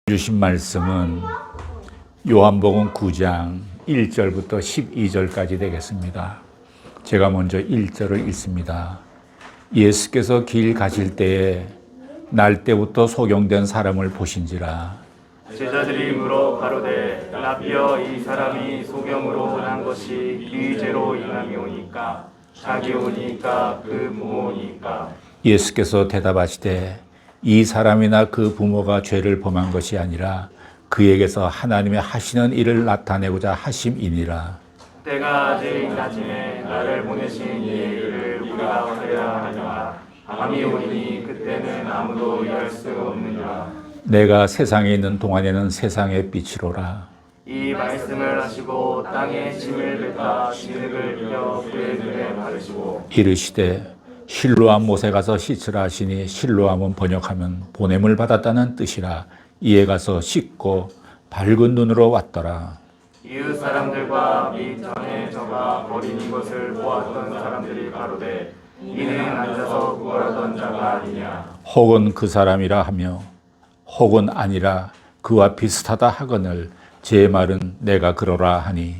주신 말씀은 요한복음 9장 1절부터 12절까지 되겠습니다. 제가 먼저 1절을 읽습니다. 예수께서 길 가실 때에 날 때부터 소경된 사람을 보신지라. 제자들이 물어 가로되 라비여, 이 사람이 소경으로 난 것이 기의제로 인함이 오니까 자기 오니까 그 부모니까. 예수께서 대답하시되 이 사람이나 그 부모가 죄를 범한 것이 아니라 그에게서 하나님의 하시는 일을 나타내고자 하심이니라. 때가 아직 낮음에 나를 보내신 이의 일을 우리가 하려야 하니라. 밤이 오니 그때는 아무도 이해할 수 없느니라. 내가 세상에 있는 동안에는 세상의 빛이로라. 이 말씀을 하시고 땅에 짐을 뱉다 진흙을 이겨 그의 눈에 바르시고 이르시되 실로암 못에 가서 씻으라 하시니 실로암은 번역하면 보냄을 받았다는 뜻이라. 이에 가서 씻고 밝은 눈으로 왔더라. 이웃 사람들과 및 전에 저가 버린 이것을 보았던 사람들이 가로되 이는 앉아서 구걸하던 자가 아니냐. 혹은 그 사람이라 하며 혹은 아니라 그와 비슷하다 하거늘 제 말은 내가 그러라 하니.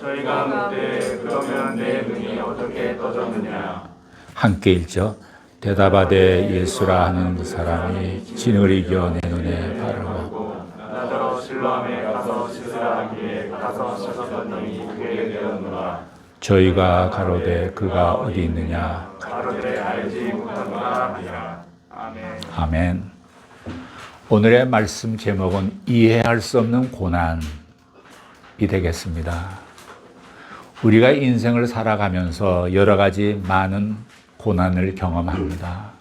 저희가 묻되 그러면 내 눈이 어떻게 떠졌느냐. 함께 읽죠. 대답하되 예수라 하는 그 사람이 진을 이겨 내 눈에 바르고 나더러 실로암에 가서 씻으라 하기에 가서 씻었더니 그에게 되었노라. 저희가 가로되 그가 어디 있느냐. 가로되 알지 못하노라 하니라. 아멘. 아멘. 오늘의 말씀 제목은 이해할 수 없는 고난이 되겠습니다. 우리가 인생을 살아가면서 여러 가지 많은 고난을 경험합니다.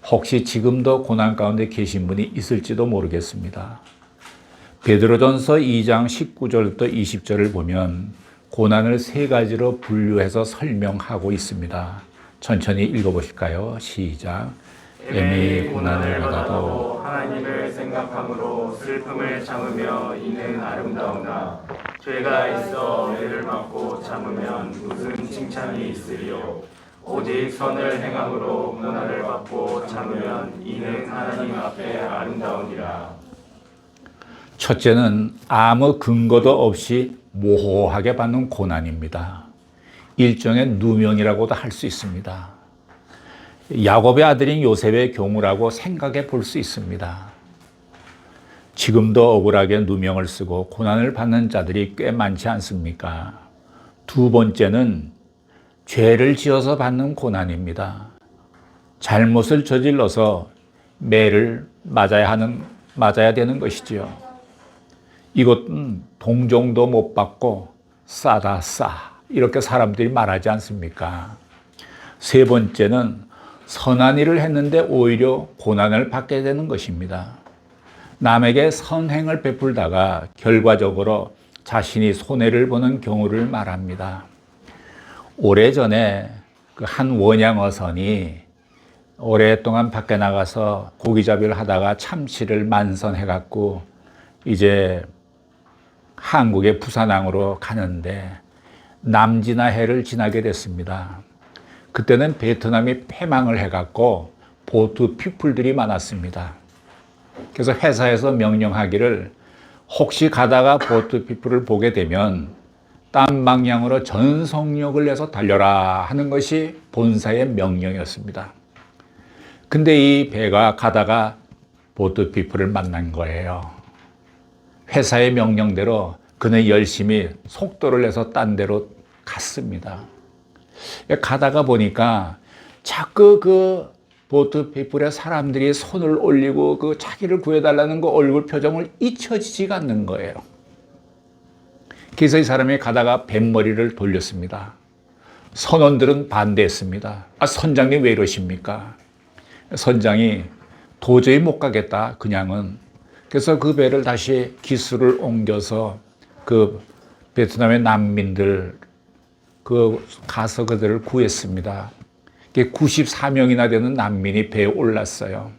혹시 지금도 고난 가운데 계신 분이 있을지도 모르겠습니다. 베드로전서 2장 19절부터 20절을 보면 고난을 세 가지로 분류해서 설명하고 있습니다. 천천히 읽어보실까요? 시작. 애매히 고난을 받아도 하나님을 생각함으로 슬픔을 참으며 이는 아름다우나 죄가 있어 애를 맞고 참으면 무슨 칭찬이 있으리요. 오직 선을 행함으로 고난을 받고 참으면 이는 하나님 앞에 아름다우니라. 첫째는 아무 근거도 없이 모호하게 받는 고난입니다. 일종의 누명이라고도 할 수 있습니다. 야곱의 아들인 요셉의 경우라고 생각해 볼 수 있습니다. 지금도 억울하게 누명을 쓰고 고난을 받는 자들이 꽤 많지 않습니까? 두 번째는 죄를 지어서 받는 고난입니다. 잘못을 저질러서 매를 맞아야 되는 것이지요. 이것은 동정도 못 받고 싸다 싸 이렇게 사람들이 말하지 않습니까? 세 번째는 선한 일을 했는데 오히려 고난을 받게 되는 것입니다. 남에게 선행을 베풀다가 결과적으로 자신이 손해를 보는 경우를 말합니다. 오래전에 그 한 원양 어선이 오랫동안 밖에 나가서 고기잡이를 하다가 참치를 만선해갖고 이제 한국의 부산항으로 가는데 남진해를 지나게 됐습니다. 그때는 베트남이 패망을 해갖고 보트 피플들이 많았습니다. 그래서 회사에서 명령하기를 혹시 가다가 보트 피플을 보게 되면 딴 방향으로 전속력을 내서 달려라 하는 것이 본사의 명령이었습니다. 근데 이 배가 가다가 보트 피플을 만난 거예요. 회사의 명령대로 그는 열심히 속도를 내서 딴 데로 갔습니다. 가다가 보니까 자꾸 그 보트 피플에 사람들이 손을 올리고 그 자기를 구해달라는 그 얼굴 표정을 잊혀지지가 않는 거예요. 그래서 이 사람이 가다가 뱃머리를 돌렸습니다. 선원들은 반대했습니다. 선장님 왜 이러십니까? 선장이 도저히 못 가겠다, 그냥은. 그래서 그 배를 다시 기수를 옮겨서 그 베트남의 난민들 가서 그들을 구했습니다. 94명이나 되는 난민이 배에 올랐어요.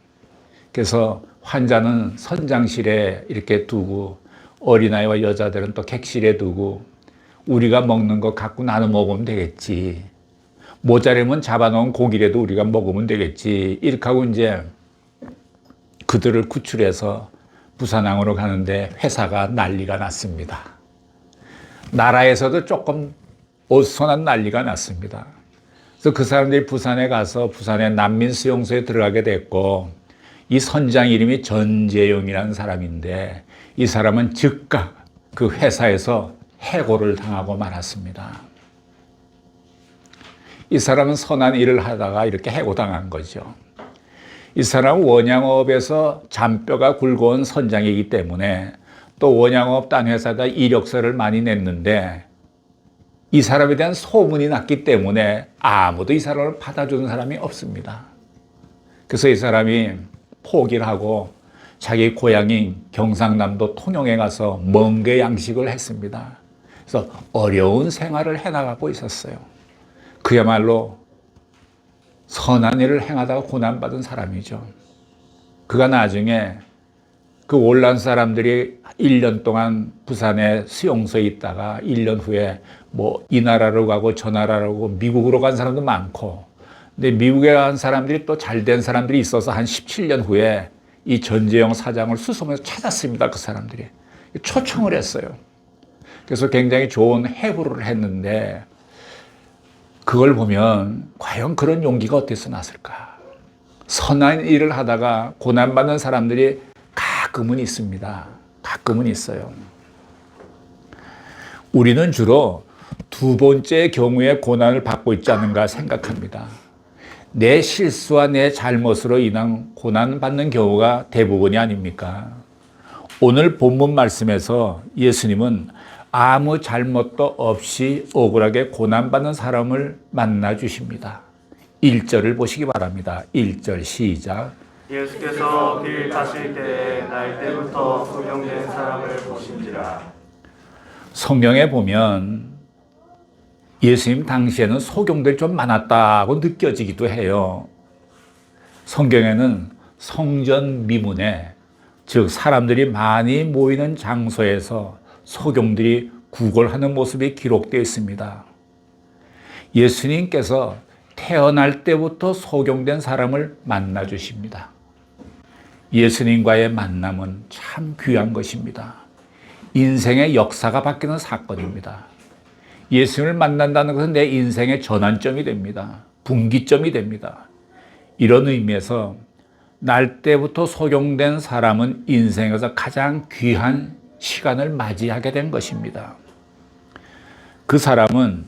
그래서 환자는 선장실에 이렇게 두고 어린아이와 여자들은 또 객실에 두고 우리가 먹는 거 갖고 나눠 먹으면 되겠지. 모자라면 잡아놓은 고기라도 우리가 먹으면 되겠지. 이렇게 하고 이제 그들을 구출해서 부산항으로 가는데 회사가 난리가 났습니다. 나라에서도 조금 어수선한 난리가 났습니다. 그래서 그 사람들이 부산에 가서 부산의 난민 수용소에 들어가게 됐고, 이 선장 이름이 전재용이라는 사람인데 이 사람은 즉각 그 회사에서 해고를 당하고 말았습니다. 이 사람은 선한 일을 하다가 이렇게 해고당한 거죠. 이 사람은 원양업에서 잔뼈가 굵어온 선장이기 때문에 또 원양업 딴 회사에다 이력서를 많이 냈는데 이 사람에 대한 소문이 났기 때문에 아무도 이 사람을 받아주는 사람이 없습니다. 그래서 이 사람이 포기를 하고 자기 고향인 경상남도 통영에 가서 멍게 양식을 했습니다. 그래서 어려운 생활을 해나가고 있었어요. 그야말로 선한 일을 행하다가 고난받은 사람이죠. 그가 나중에 그 올란 사람들이 1년 동안 부산에 수용소에 있다가 1년 후에 뭐 이 나라로 가고 저 나라로 가고 미국으로 간 사람도 많고, 근데 미국에 간 사람들이 또 잘된 사람들이 있어서 한 17년 후에 이 전재용 사장을 수소문해서 찾았습니다. 그 사람들이 초청을 했어요. 그래서 굉장히 좋은 해부를 했는데 그걸 보면 과연 그런 용기가 어디서 났을까? 선한 일을 하다가 고난받는 사람들이 가끔은 있습니다. 가끔은 있어요. 우리는 주로 두 번째 경우에 고난을 받고 있지 않은가 생각합니다. 내 실수와 내 잘못으로 인한 고난받는 경우가 대부분이 아닙니까? 오늘 본문 말씀에서 예수님은 아무 잘못도 없이 억울하게 고난받는 사람을 만나 주십니다. 1절을 보시기 바랍니다. 1절 시작. 예수께서 길 가실 때에 날 때부터 소경된 사람을 보신지라. 성경에 보면 예수님 당시에는 소경들이 좀 많았다고 느껴지기도 해요. 성경에는 성전 미문에, 즉 사람들이 많이 모이는 장소에서 소경들이 구걸하는 모습이 기록되어 있습니다. 예수님께서 태어날 때부터 소경된 사람을 만나 주십니다. 예수님과의 만남은 참 귀한 것입니다. 인생의 역사가 바뀌는 사건입니다. 예수님을 만난다는 것은 내 인생의 전환점이 됩니다. 분기점이 됩니다. 이런 의미에서 날 때부터 소경된 사람은 인생에서 가장 귀한 시간을 맞이하게 된 것입니다. 그 사람은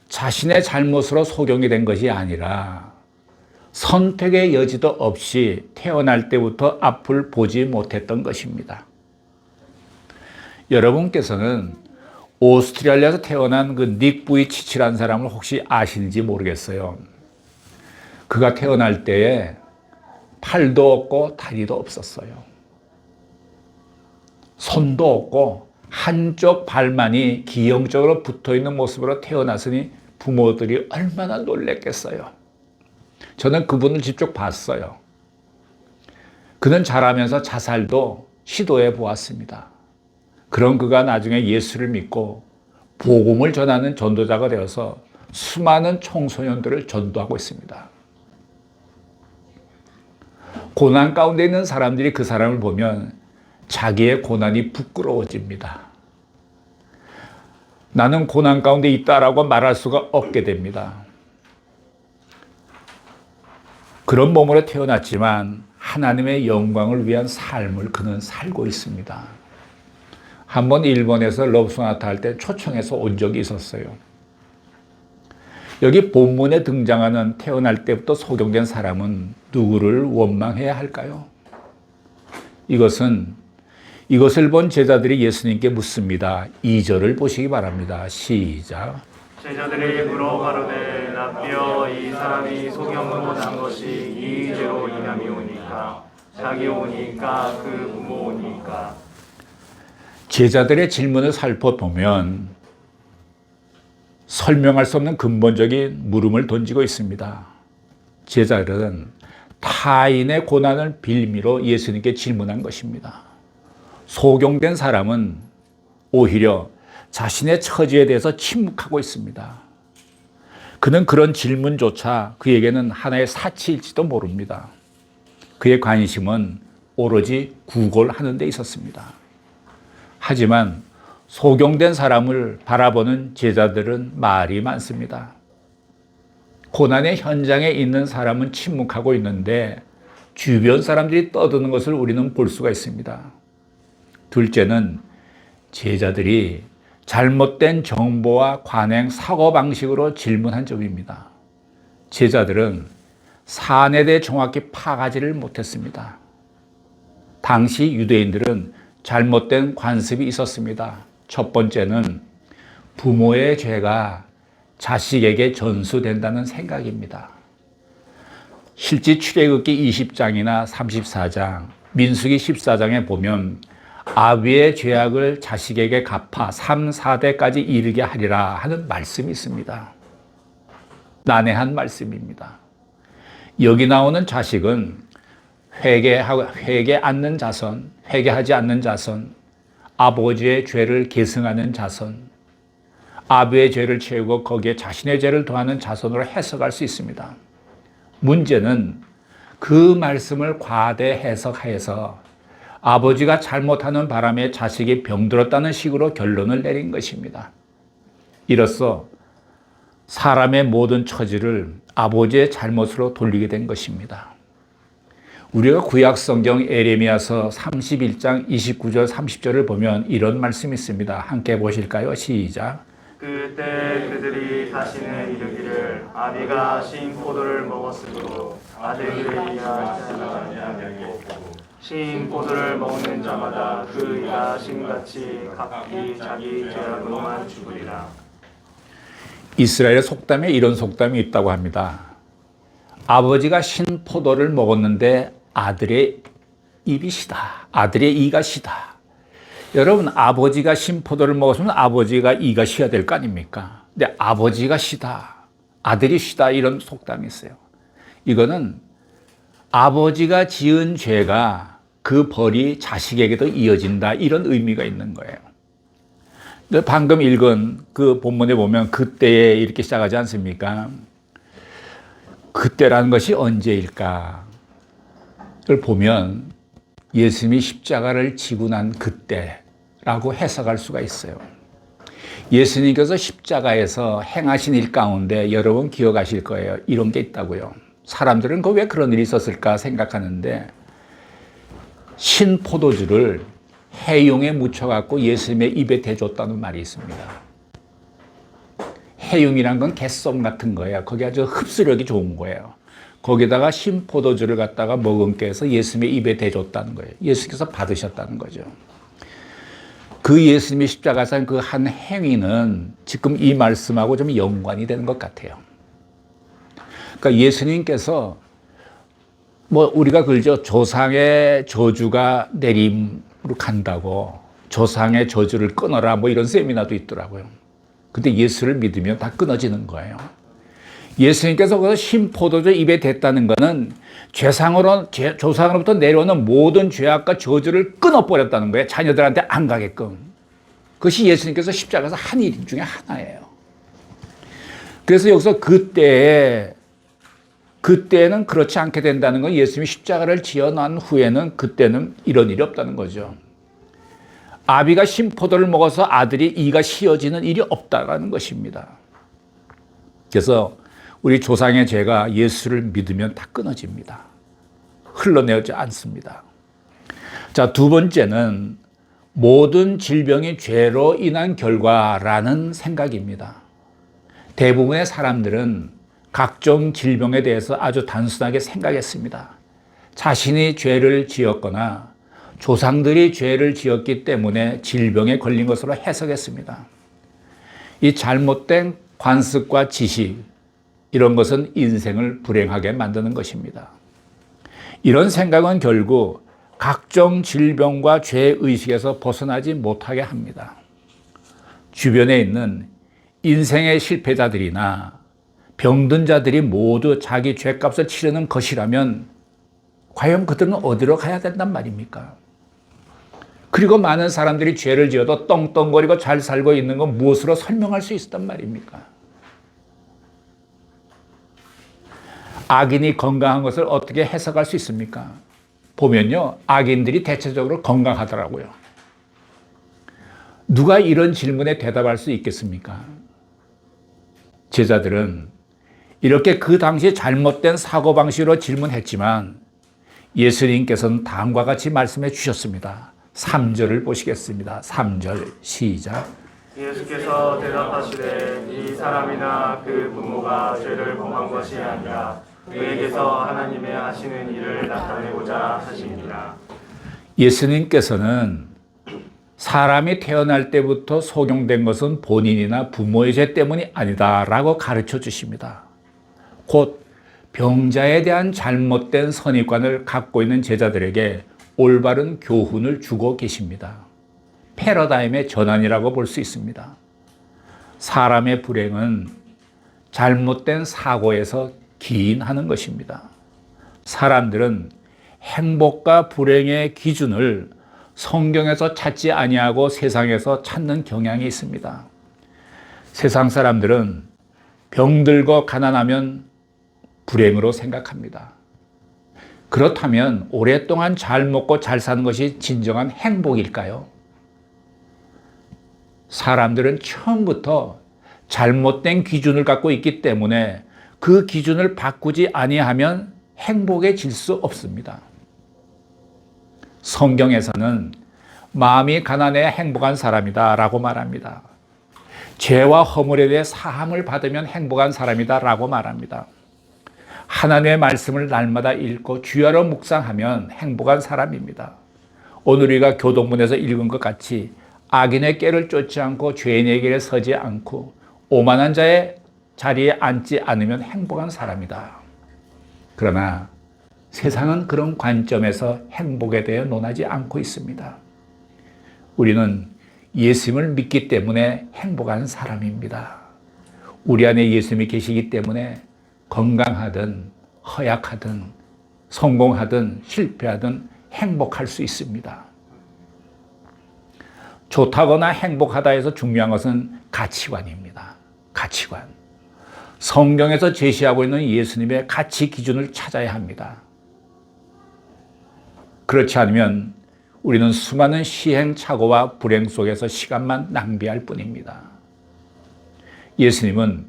자신의 잘못으로 소경이 된 것이 아니라 선택의 여지도 없이 태어날 때부터 앞을 보지 못했던 것입니다. 여러분께서는 오스트레일리아에서 태어난 그 닉 부이치치라는 사람을 혹시 아시는지 모르겠어요. 그가 태어날 때에 팔도 없고 다리도 없었어요. 손도 없고 한쪽 발만이 기형적으로 붙어있는 모습으로 태어났으니 부모들이 얼마나 놀랬겠어요. 저는 그분을 직접 봤어요. 그는 자라면서 자살도 시도해 보았습니다. 그런 그가 나중에 예수를 믿고 복음을 전하는 전도자가 되어서 수많은 청소년들을 전도하고 있습니다. 고난 가운데 있는 사람들이 그 사람을 보면 자기의 고난이 부끄러워집니다. 나는 고난 가운데 있다라고 말할 수가 없게 됩니다. 그런 몸으로 태어났지만 하나님의 영광을 위한 삶을 그는 살고 있습니다. 한번 일본에서 러브소나타 할 때 초청해서 온 적이 있었어요. 여기 본문에 등장하는 태어날 때부터 소경된 사람은 누구를 원망해야 할까요? 이것을 본 제자들이 예수님께 묻습니다. 2절을 보시기 바랍니다. 시작. 제자들이 물어 가로되 라삐여 이 사람이 소경으로 난 것이 이 죄로 인함이 오니까 자기 오니까 그 부모 오니까. 제자들의 질문을 살펴보면 설명할 수 없는 근본적인 물음을 던지고 있습니다. 제자들은 타인의 고난을 빌미로 예수님께 질문한 것입니다. 소경된 사람은 오히려 자신의 처지에 대해서 침묵하고 있습니다. 그는 그런 질문조차 그에게는 하나의 사치일지도 모릅니다. 그의 관심은 오로지 구걸하는 데 있었습니다. 하지만 소경된 사람을 바라보는 제자들은 말이 많습니다. 고난의 현장에 있는 사람은 침묵하고 있는데 주변 사람들이 떠드는 것을 우리는 볼 수가 있습니다. 둘째는 제자들이 잘못된 정보와 관행, 사고방식으로 질문한 점입니다. 제자들은 사안에 대해 정확히 파악하지를 못했습니다. 당시 유대인들은 잘못된 관습이 있었습니다. 첫 번째는 부모의 죄가 자식에게 전수된다는 생각입니다. 실제 출애굽기 20장이나 34장, 민수기 14장에 보면 아비의 죄악을 자식에게 갚아 3, 4대까지 이르게 하리라 하는 말씀이 있습니다. 난해한 말씀입니다. 여기 나오는 자식은 회개하지 않는 자손, 아버지의 죄를 계승하는 자손, 아비의 죄를 채우고 거기에 자신의 죄를 더하는 자손으로 해석할 수 있습니다. 문제는 그 말씀을 과대 해석해서 아버지가 잘못하는 바람에 자식이 병들었다는 식으로 결론을 내린 것입니다. 이로써 사람의 모든 처지를 아버지의 잘못으로 돌리게 된 것입니다. 우리가 구약 성경 에레미야서 31장 29절 30절을 보면 이런 말씀이 있습니다. 함께 보실까요? 시작. 그때 그들이 다시는 이르기를 아비가 신 포도를 먹었으므로 아들들의 이가 자라나냐고 신 포도를 먹는 자마다 그 이가 신같이 각기 자기 죄악으로만 죽으리라. 이스라엘의 속담에 이런 속담이 있다고 합니다. 아버지가 신 포도를 먹었는데 아들의 입이 시다. 아들의 이가 시다. 여러분, 아버지가 신 포도를 먹었으면 아버지가 이가 시야 될 거 아닙니까? 근데 아버지가 시다, 아들이 시다, 이런 속담이 있어요. 이거는 아버지가 지은 죄가 그 벌이 자식에게도 이어진다, 이런 의미가 있는 거예요. 방금 읽은 그 본문에 보면 그때에 이렇게 시작하지 않습니까? 그때라는 것이 언제일까? 를 보면 예수님이 십자가를 지고 난 그때라고 해석할 수가 있어요. 예수님께서 십자가에서 행하신 일 가운데 여러분 기억하실 거예요. 이런 게 있다고요. 사람들은 왜 그런 일이 있었을까 생각하는데 신포도주를 해용에 묻혀갖고 예수님의 입에 대줬다는 말이 있습니다. 해용이란 건 개썸 같은 거예요. 거기 아주 흡수력이 좋은 거예요. 거기다가 신포도주를 갖다가 머금게 해서 예수님의 입에 대줬다는 거예요. 예수께서 받으셨다는 거죠. 그 예수님의 십자가에서 그 한 행위는 지금 이 말씀하고 좀 연관이 되는 것 같아요. 그러니까 예수님께서 우리가 그러죠. 조상의 저주가 내림으로 간다고 조상의 저주를 끊어라 이런 세미나도 있더라고요. 근데 예수를 믿으면 다 끊어지는 거예요. 예수님께서 그 신포도주 입에 댔다는 것은 조상으로부터 내려오는 모든 죄악과 저주를 끊어버렸다는 거예요. 자녀들한테 안 가게끔. 그것이 예수님께서 십자가에서 한 일 중에 하나예요. 그래서 여기서 그때는 그렇지 않게 된다는 건 예수님이 십자가를 지어난 후에는 그때는 이런 일이 없다는 거죠. 아비가 신포도를 먹어서 아들이 이가 씌어지는 일이 없다는 것입니다. 그래서 우리 조상의 죄가 예수를 믿으면 다 끊어집니다. 흘러내오지 않습니다. 자, 두 번째는 모든 질병이 죄로 인한 결과라는 생각입니다. 대부분의 사람들은 각종 질병에 대해서 아주 단순하게 생각했습니다. 자신이 죄를 지었거나 조상들이 죄를 지었기 때문에 질병에 걸린 것으로 해석했습니다. 이 잘못된 관습과 지식, 이런 것은 인생을 불행하게 만드는 것입니다. 이런 생각은 결국 각종 질병과 죄의식에서 벗어나지 못하게 합니다. 주변에 있는 인생의 실패자들이나 병든 자들이 모두 자기 죄값을 치르는 것이라면 과연 그들은 어디로 가야 된단 말입니까? 그리고 많은 사람들이 죄를 지어도 떵떵거리고 잘 살고 있는 건 무엇으로 설명할 수 있었단 말입니까? 악인이 건강한 것을 어떻게 해석할 수 있습니까? 보면요, 악인들이 대체적으로 건강하더라고요. 누가 이런 질문에 대답할 수 있겠습니까? 제자들은 이렇게 그 당시 잘못된 사고방식으로 질문했지만 예수님께서는 다음과 같이 말씀해 주셨습니다. 3절을 보시겠습니다. 3절 시작. 예수께서 대답하시되 이 사람이나 그 부모가 죄를 범한 것이 아니라 그에게서 하나님의 하시는 일을 나타내고자 하십니다. 예수님께서는 사람이 태어날 때부터 속용된 것은 본인이나 부모의 죄 때문이 아니다라고 가르쳐 주십니다. 곧 병자에 대한 잘못된 선입관을 갖고 있는 제자들에게 올바른 교훈을 주고 계십니다. 패러다임의 전환이라고 볼 수 있습니다. 사람의 불행은 잘못된 사고에서 기인하는 것입니다. 사람들은 행복과 불행의 기준을 성경에서 찾지 아니하고 세상에서 찾는 경향이 있습니다. 세상 사람들은 병들고 가난하면 불행으로 생각합니다. 그렇다면 오랫동안 잘 먹고 잘 사는 것이 진정한 행복일까요? 사람들은 처음부터 잘못된 기준을 갖고 있기 때문에 그 기준을 바꾸지 아니하면 행복해질 수 없습니다. 성경에서는 마음이 가난해 행복한 사람이다 라고 말합니다. 죄와 허물에 대해 사함을 받으면 행복한 사람이다 라고 말합니다. 하나님의 말씀을 날마다 읽고 주야로 묵상하면 행복한 사람입니다. 오늘 우리가 교동문에서 읽은 것 같이 악인의 꾀를 쫓지 않고 죄인의 길에 서지 않고 오만한 자의 자리에 앉지 않으면 행복한 사람이다. 그러나 세상은 그런 관점에서 행복에 대해 논하지 않고 있습니다. 우리는 예수님을 믿기 때문에 행복한 사람입니다. 우리 안에 예수님이 계시기 때문에 건강하든 허약하든 성공하든 실패하든 행복할 수 있습니다. 좋다거나 행복하다 해서 중요한 것은 가치관입니다. 가치관. 성경에서 제시하고 있는 예수님의 가치 기준을 찾아야 합니다. 그렇지 않으면 우리는 수많은 시행착오와 불행 속에서 시간만 낭비할 뿐입니다. 예수님은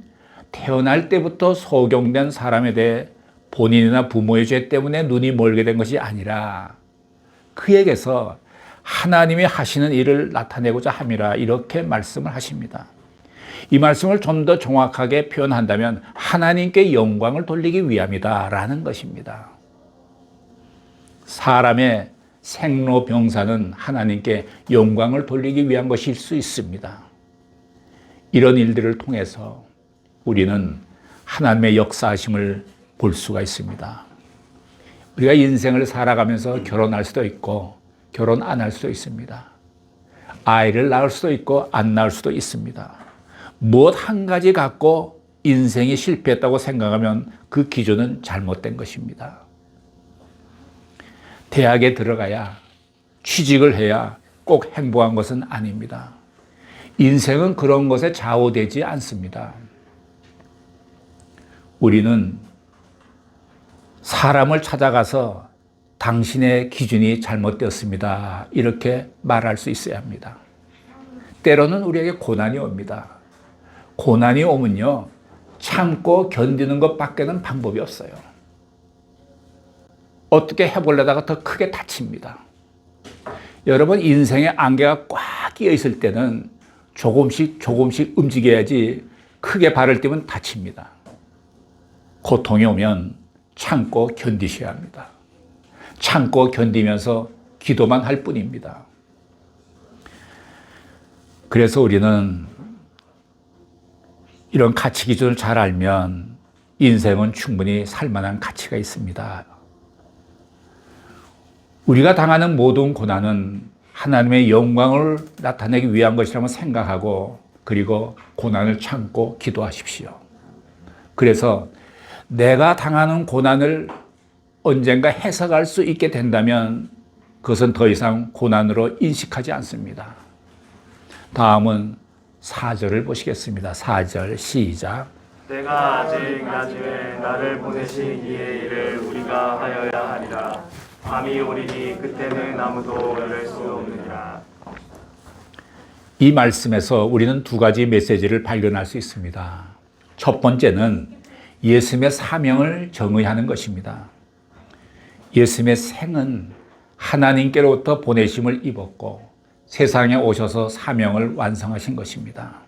태어날 때부터 속용된 사람에 대해 본인이나 부모의 죄 때문에 눈이 멀게 된 것이 아니라 그에게서 하나님이 하시는 일을 나타내고자 함이라 이렇게 말씀을 하십니다. 이 말씀을 좀 더 정확하게 표현한다면 하나님께 영광을 돌리기 위함이다라는 것입니다. 사람의 생로병사는 하나님께 영광을 돌리기 위한 것일 수 있습니다. 이런 일들을 통해서 우리는 하나님의 역사하심을 볼 수가 있습니다. 우리가 인생을 살아가면서 결혼할 수도 있고 결혼 안 할 수도 있습니다. 아이를 낳을 수도 있고 안 낳을 수도 있습니다. 무엇 한 가지 갖고 인생이 실패했다고 생각하면 그 기준은 잘못된 것입니다. 대학에 들어가야 취직을 해야 꼭 행복한 것은 아닙니다. 인생은 그런 것에 좌우되지 않습니다. 우리는 사람을 찾아가서 당신의 기준이 잘못되었습니다. 이렇게 말할 수 있어야 합니다. 때로는 우리에게 고난이 옵니다. 고난이 오면요, 참고 견디는 것밖에는 방법이 없어요. 어떻게 해보려다가 더 크게 다칩니다. 여러분, 인생의 안개가 꽉 끼어 있을 때는 조금씩 움직여야지 크게 발을 떼면 다칩니다. 고통이 오면 참고 견디셔야 합니다. 참고 견디면서 기도만 할 뿐입니다. 그래서 우리는 이런 가치 기준을 잘 알면 인생은 충분히 살만한 가치가 있습니다. 우리가 당하는 모든 고난은 하나님의 영광을 나타내기 위한 것이라고 생각하고 그리고 고난을 참고 기도하십시오. 그래서 내가 당하는 고난을 언젠가 해석할 수 있게 된다면 그것은 더 이상 고난으로 인식하지 않습니다. 다음은 4절을 보시겠습니다. 4절 시작. 내가 아직 나중에 나를 보내신 이의 일을 우리가 하여야 하리라. 밤이 오리니 그때는 아무도 열릴 수 없느니라. 이 말씀에서 우리는 두 가지 메시지를 발견할 수 있습니다. 첫 번째는 예수님의 사명을 정의하는 것입니다. 예수님의 생은 하나님께로부터 보내심을 입었고 세상에 오셔서 사명을 완성하신 것입니다.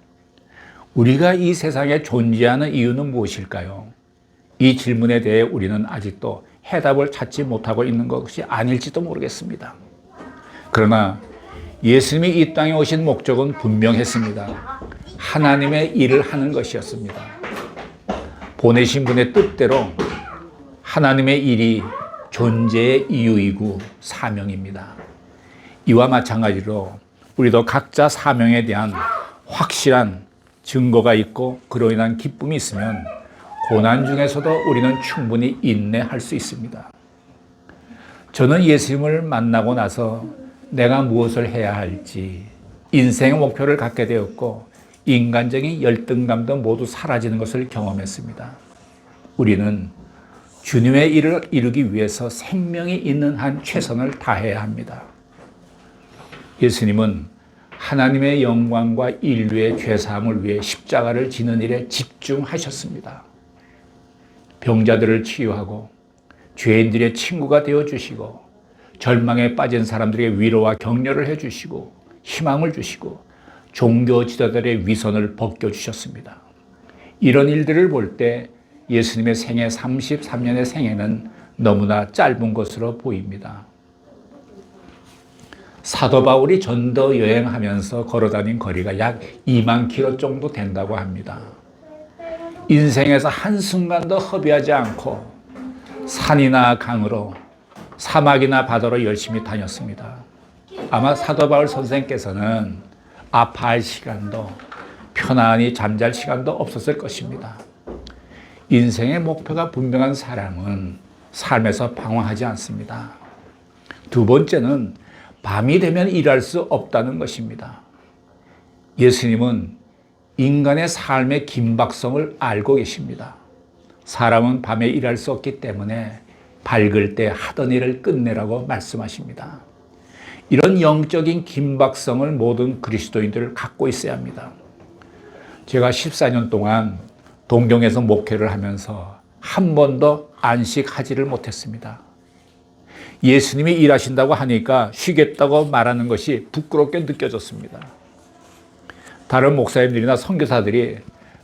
우리가 이 세상에 존재하는 이유는 무엇일까요? 이 질문에 대해 우리는 아직도 해답을 찾지 못하고 있는 것이 아닐지도 모르겠습니다. 그러나 예수님이 이 땅에 오신 목적은 분명했습니다. 하나님의 일을 하는 것이었습니다. 보내신 분의 뜻대로 하나님의 일이 존재의 이유이고 사명입니다. 이와 마찬가지로 우리도 각자 사명에 대한 확실한 증거가 있고 그로 인한 기쁨이 있으면 고난 중에서도 우리는 충분히 인내할 수 있습니다. 저는 예수님을 만나고 나서 내가 무엇을 해야 할지 인생의 목표를 갖게 되었고 인간적인 열등감도 모두 사라지는 것을 경험했습니다. 우리는 주님의 일을 이루기 위해서 생명이 있는 한 최선을 다해야 합니다. 예수님은 하나님의 영광과 인류의 죄사함을 위해 십자가를 지는 일에 집중하셨습니다. 병자들을 치유하고 죄인들의 친구가 되어주시고 절망에 빠진 사람들에게 위로와 격려를 해주시고 희망을 주시고 종교 지도자들의 위선을 벗겨주셨습니다. 이런 일들을 볼 때 예수님의 생애 33년의 생애는 너무나 짧은 것으로 보입니다. 사도 바울이 전도 여행하면서 걸어다닌 거리가 약 2만 킬로 정도 된다고 합니다. 인생에서 한순간도 허비하지 않고 산이나 강으로 사막이나 바다로 열심히 다녔습니다. 아마 사도 바울 선생께서는 아파할 시간도 편안히 잠잘 시간도 없었을 것입니다. 인생의 목표가 분명한 사람은 삶에서 방황하지 않습니다. 두 번째는 밤이 되면 일할 수 없다는 것입니다. 예수님은 인간의 삶의 긴박성을 알고 계십니다. 사람은 밤에 일할 수 없기 때문에 밝을 때 하던 일을 끝내라고 말씀하십니다. 이런 영적인 긴박성을 모든 그리스도인들을 갖고 있어야 합니다. 제가 14년 동안 동경에서 목회를 하면서 한 번도 안식하지를 못했습니다. 예수님이 일하신다고 하니까 쉬겠다고 말하는 것이 부끄럽게 느껴졌습니다. 다른 목사님들이나 선교사들이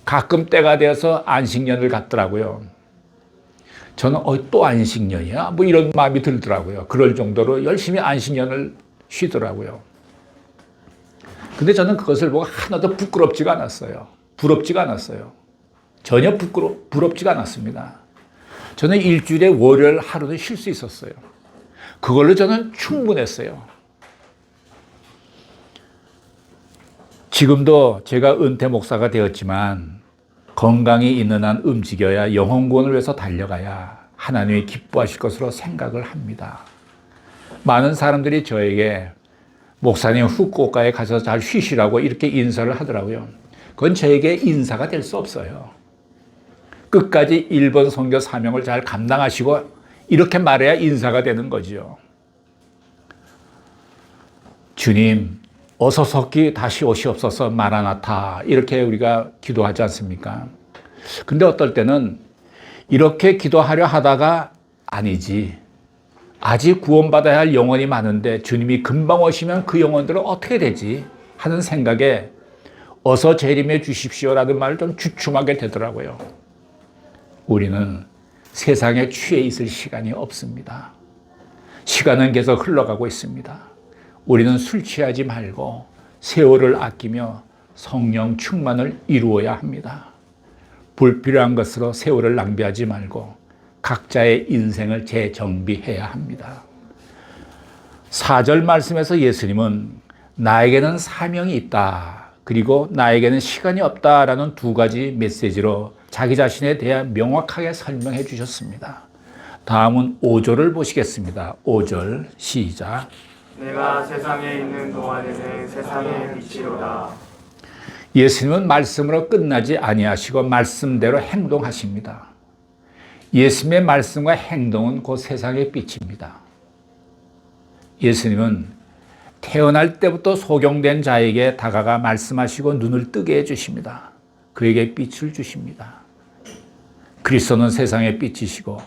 가끔 때가 되어서 안식년을 갖더라고요. 저는 또 안식년이야? 뭐 이런 마음이 들더라고요. 그럴 정도로 열심히 안식년을 쉬더라고요. 근데 저는 그것을 보고 하나도 부끄럽지가 않았어요. 부럽지가 않았어요. 전혀 부럽지가 않았습니다. 저는 일주일에 월요일 하루는 쉴 수 있었어요. 그걸로 저는 충분했어요. 지금도 제가 은퇴 목사가 되었지만 건강이 있는 한 움직여야 영혼 구원을 위해서 달려가야 하나님이 기뻐하실 것으로 생각을 합니다. 많은 사람들이 저에게 목사님 후쿠오카에 가서 잘 쉬시라고 이렇게 인사를 하더라고요. 그건 저에게 인사가 될 수 없어요. 끝까지 일본 선교 사명을 잘 감당하시고 이렇게 말해야 인사가 되는 거죠. 주님, 어서 석기 다시 오시옵소서 마라나타 이렇게 우리가 기도하지 않습니까? 근데 어떨 때는 이렇게 기도하려 하다가 아니지. 아직 구원받아야 할 영혼이 많은데 주님이 금방 오시면 그 영혼들은 어떻게 되지? 하는 생각에 어서 재림해 주십시오라는 말을 좀 주춤하게 되더라고요. 우리는 세상에 취해 있을 시간이 없습니다. 시간은 계속 흘러가고 있습니다. 우리는 술 취하지 말고 세월을 아끼며 성령 충만을 이루어야 합니다. 불필요한 것으로 세월을 낭비하지 말고 각자의 인생을 재정비해야 합니다. 4절 말씀에서 예수님은 나에게는 사명이 있다. 그리고 나에게는 시간이 없다라는 두 가지 메시지로 자기 자신에 대해 명확하게 설명해 주셨습니다. 다음은 5절을 보시겠습니다. 5절 시작. 내가 세상에 있는 동안에는 세상의 빛이로다. 예수님은 말씀으로 끝나지 아니하시고 말씀대로 행동하십니다. 예수님의 말씀과 행동은 곧 세상의 빛입니다. 예수님은 태어날 때부터 소경된 자에게 다가가 말씀하시고 눈을 뜨게 해주십니다. 그에게 빛을 주십니다. 그리스도는 세상의 빛이시고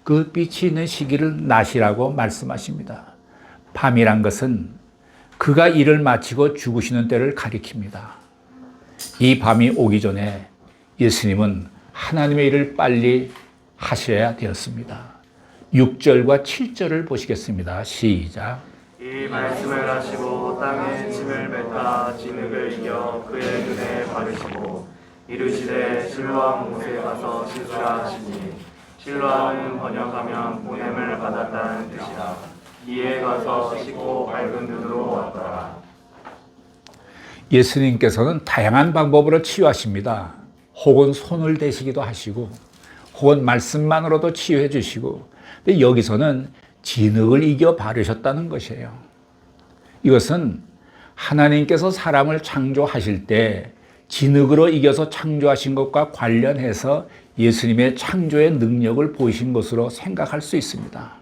그 빛이 있는 시기를 낮이라고 말씀하십니다. 밤이란 것은 그가 일을 마치고 죽으시는 때를 가리킵니다. 이 밤이 오기 전에 예수님은 하나님의 일을 빨리 하셔야 되었습니다. 6절과 7절을 보시겠습니다. 시작. 이 말씀을 하시고 땅에 침을 뱉아 진흙을 이겨 그의 눈에 바르시고 이르시되 실로암 못에 가서 씻으라 하시니 실로암은 번역하면 보냄을 받았다는 뜻이라. 이에 가서 씻고 밝은 눈으로 왔더라. 예수님께서는 다양한 방법으로 치유하십니다. 혹은 손을 대시기도 하시고 혹은 말씀만으로도 치유해 주시고, 근데 여기서는 진흙을 이겨 바르셨다는 것이에요. 이것은 하나님께서 사람을 창조하실 때 진흙으로 이겨서 창조하신 것과 관련해서 예수님의 창조의 능력을 보이신 것으로 생각할 수 있습니다.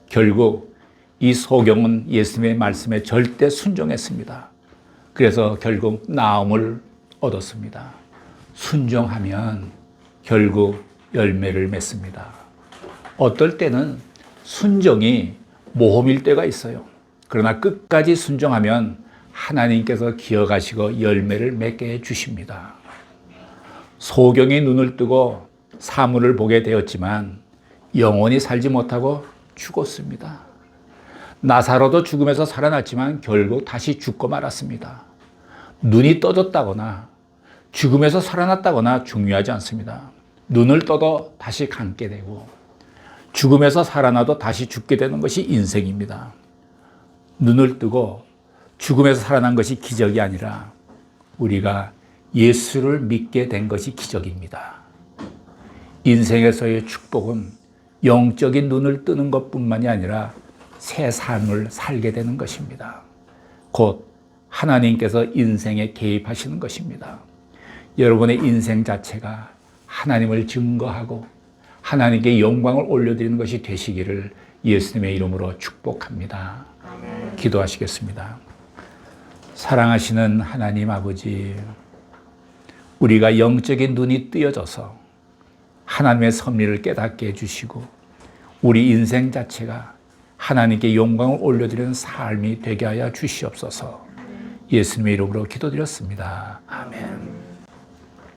결국 이 소경은 예수님의 말씀에 절대 순종했습니다. 그래서 결국 나음을 얻었습니다. 순종하면 결국 열매를 맺습니다. 어떨 때는 순종이 모험일 때가 있어요. 그러나 끝까지 순종하면 하나님께서 기억하시고 열매를 맺게 해주십니다. 소경이 눈을 뜨고 사물을 보게 되었지만 영원히 살지 못하고 죽었습니다. 나사로도 죽음에서 살아났지만 결국 다시 죽고 말았습니다. 눈이 떠졌다거나 죽음에서 살아났다거나 중요하지 않습니다. 눈을 떠도 다시 감게 되고 죽음에서 살아나도 다시 죽게 되는 것이 인생입니다. 눈을 뜨고 죽음에서 살아난 것이 기적이 아니라 우리가 예수를 믿게 된 것이 기적입니다. 인생에서의 축복은 영적인 눈을 뜨는 것뿐만이 아니라 새 삶을 살게 되는 것입니다. 곧 하나님께서 인생에 개입하시는 것입니다. 여러분의 인생 자체가 하나님을 증거하고 하나님께 영광을 올려드리는 것이 되시기를 예수님의 이름으로 축복합니다. 아멘. 기도하시겠습니다. 사랑하시는 하나님 아버지, 우리가 영적인 눈이 뜨여져서 하나님의 섭리를 깨닫게 해주시고 우리 인생 자체가 하나님께 영광을 올려드리는 삶이 되게 하여 주시옵소서. 예수님의 이름으로 기도드렸습니다. 아멘.